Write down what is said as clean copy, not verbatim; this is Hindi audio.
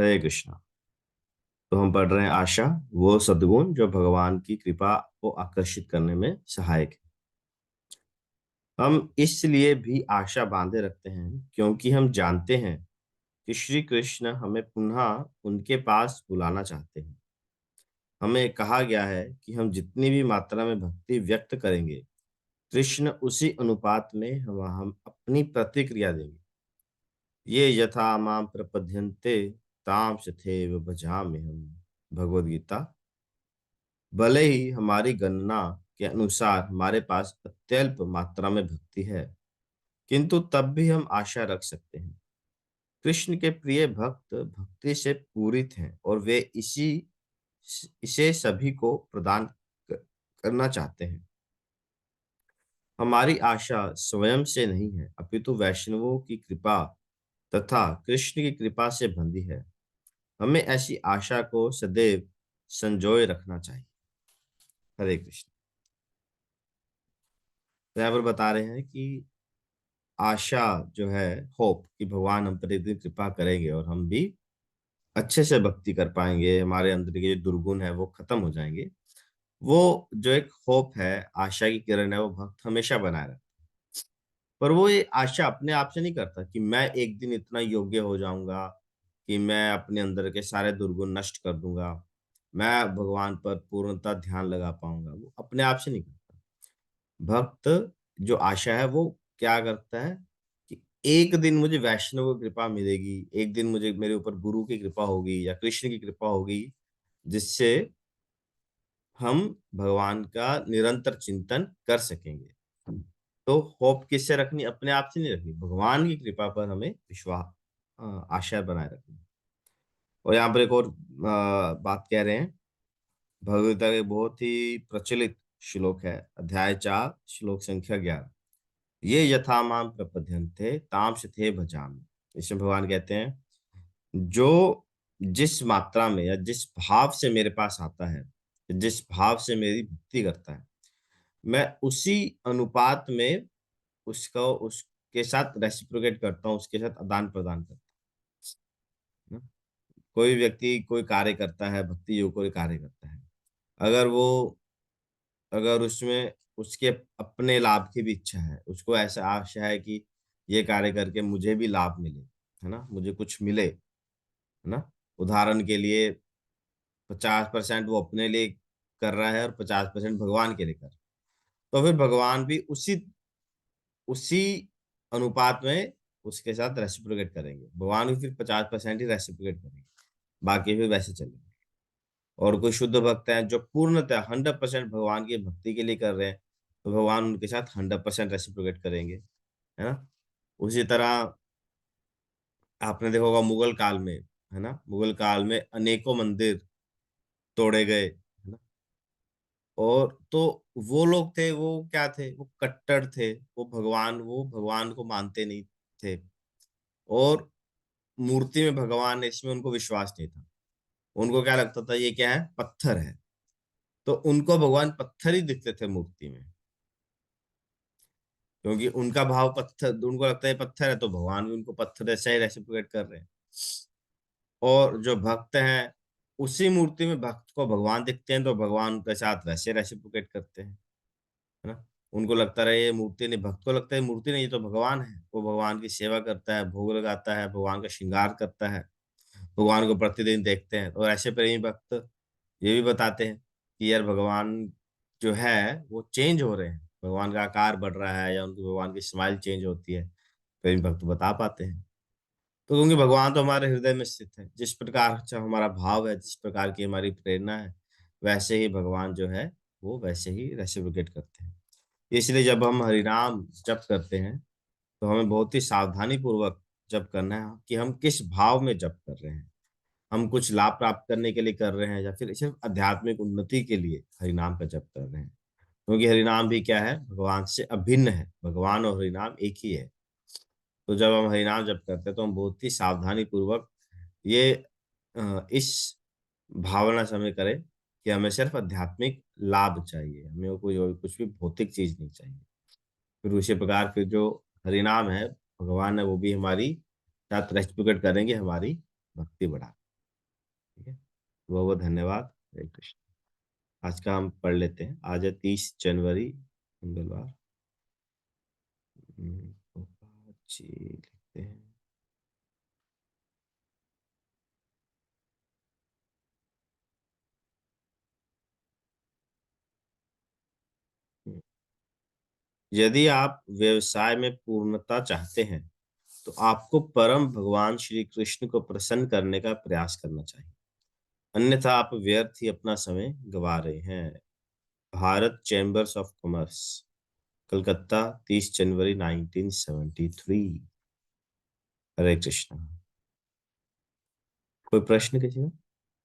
हरे कृष्णा। तो हम पढ़ रहे हैं आशा, वो सद्गुण जो भगवान की कृपा को आकर्षित करने में सहायक है। हम इसलिए भी आशा बांधे रखते हैं क्योंकि हम जानते हैं कि श्री कृष्ण हमें पुनः उनके पास बुलाना चाहते हैं। हमें कहा गया है कि हम जितनी भी मात्रा में भक्ति व्यक्त करेंगे, कृष्ण उसी अनुपात में हम अपनी प्रतिक्रिया देंगे। ये यथा माम प्रपद्यन्ते ताम तथैव भजाम्यहम् हम। भगवद गीता। भले ही हमारी गणना के अनुसार हमारे पास अत्यल्प मात्रा में भक्ति है, किंतु तब भी हम आशा रख सकते हैं। कृष्ण के प्रिय भक्त भक्ति से पूरित हैं और वे इसे सभी को प्रदान करना चाहते हैं। हमारी आशा स्वयं से नहीं है, अपितु वैष्णवों की कृपा तथा कृष्ण की कृपा से बंधी है। हमें ऐसी आशा को सदैव संजोए रखना चाहिए। हरे कृष्ण। तो यहाँ पर बता रहे हैं कि आशा जो है, होप, कि भगवान हम पर एक दिन कृपा करेंगे और हम भी अच्छे से भक्ति कर पाएंगे, हमारे अंदर के जो दुर्गुण है वो खत्म हो जाएंगे। वो जो एक होप है, आशा की किरण है, वो भक्त हमेशा बनाए रखता है। पर वो ये आशा अपने आप से नहीं करता कि मैं एक दिन इतना योग्य हो जाऊंगा कि मैं अपने अंदर के सारे दुर्गुण नष्ट कर दूंगा, मैं भगवान पर पूर्णतः ध्यान लगा पाऊंगा। वो अपने आप से नहीं करता। भक्त जो आशा है वो क्या करता है कि एक दिन मुझे वैष्णव की कृपा मिलेगी, एक दिन मुझे मेरे ऊपर गुरु की कृपा होगी या कृष्ण की कृपा होगी, जिससे हम भगवान का निरंतर चिंतन कर सकेंगे। तो होप किससे रखनी? अपने आप से नहीं रखनी, भगवान की कृपा पर हमें विश्वास, आशा बनाए रखनी। और यहाँ पर एक और बात कह रहे हैं। भगवद गीता के बहुत ही प्रचलित श्लोक है, अध्याय 4 श्लोक संख्या 11। ये यथा माम प्रपद्यन्ते ताम थे भजामि। इसमें भगवान कहते हैं, जो जिस मात्रा में या जिस भाव से मेरे पास आता है, जिस भाव से मेरी भक्ति करता है, मैं उसी अनुपात में उसको उसके साथ रेसिप्रोकेट करता हूँ, उसके साथ आदान प्रदान करता हूँ। कोई व्यक्ति कोई कार्य करता है, भक्ति योग कोई कार्य करता है, अगर वो अगर उसमें उसके अपने लाभ की भी इच्छा है, उसको ऐसा आशा है कि ये कार्य करके मुझे भी लाभ मिले, है ना, मुझे कुछ मिले, है ना। उदाहरण के लिए 50% वो अपने लिए कर रहा है और 50% भगवान के लिए कर रहा है, तो फिर भगवान भी उसी उसी अनुपात में उसके साथ रेसिप्रोकेट करेंगे। भगवान भी फिर 50% ही रेसिप्रोकेट करेंगे, बाकी फिर वैसे चलेंगे। और कोई शुद्ध भक्त है जो पूर्णतः 100% भगवान की भक्ति के लिए कर रहे हैं, तो भगवान उनके साथ 100% रेसिप्रोकेट करेंगे, है ना। उसी तरह आपने देखा होगा मुगल काल में, है ना, मुगल काल में अनेकों मंदिर तोड़े गए, है ना। और तो वो लोग थे, वो क्या थे, वो कट्टर थे, वो भगवान को मानते नहीं थे, और मूर्ति में भगवान है इसमें उनको विश्वास नहीं था। उनको क्या लगता था, ये क्या है, पत्थर है। तो उनको भगवान पत्थर ही दिखते थे मूर्ति में, क्योंकि उनका भाव पत्थर, उनको लगता है पत्थर है, तो भगवान भी उनको पत्थर जैसा ही रेसिप्रोकेट कर रहे हैं। और जो भक्त हैं, उसी मूर्ति में भक्त को भगवान दिखते हैं, तो भगवान उनके साथ वैसे रेसिप्रोकेट करते हैं, है ना। उनको लगता रहे ये मूर्ति नहीं, भक्त को लगता है मूर्ति नहीं, ये तो भगवान है। वो भगवान की सेवा करता है, भोग लगाता है, भगवान का श्रृंगार करता है, भगवान को प्रतिदिन देखते हैं। और ऐसे प्रेमी भक्त ये भी बताते हैं कि यार भगवान जो है वो चेंज हो रहे हैं, भगवान का आकार बढ़ रहा है या उनकी भगवान की स्माइल चेंज होती है। प्रेमी भक्त बता पाते हैं। तो क्योंकि भगवान तो हमारे हृदय में स्थित है, जिस प्रकार से हमारा भाव है, जिस प्रकार की हमारी प्रेरणा है, वैसे ही भगवान जो है वो वैसे ही रेसिप्रोकेट करते हैं। इसलिए जब हम हरिनाम जप करते हैं, तो हमें बहुत ही सावधानी पूर्वक जप करना है कि हम किस भाव में जप कर रहे हैं। हम कुछ लाभ प्राप्त करने के लिए कर रहे हैं या फिर सिर्फ आध्यात्मिक उन्नति के लिए हरिनाम का जप कर रहे हैं। क्योंकि हरिनाम भी क्या है, भगवान से अभिन्न है, भगवान और हरिनाम एक ही है। तो जब हम हरिनाम जप करते हैं तो हम बहुत ही सावधानी पूर्वक ये इस भावना से हमें करें कि हमें सिर्फ आध्यात्मिक लाभ चाहिए, हमें कोई और कुछ भी भौतिक चीज नहीं चाहिए। फिर उसी प्रकार फिर जो हरिनाम है, भगवान है, वो भी हमारी साथ रेस्पिकेट करेंगे, हमारी भक्ति बढ़ा। ठीक है, बहुत बहुत धन्यवाद। हरे कृष्ण। आज का हम पढ़ लेते हैं। आज है 30 जनवरी, मंगलवार। जी लिखते हैं। यदि आप व्यवसाय में पूर्णता चाहते हैं तो आपको परम भगवान श्री कृष्ण को प्रसन्न करने का प्रयास करना चाहिए, अन्यथा आप व्यर्थ ही अपना समय गवा रहे हैं। Bharat chambers of commerce, Calcutta, 30 जनवरी 1973। हरे कृष्णा। कोई प्रश्न किसी का?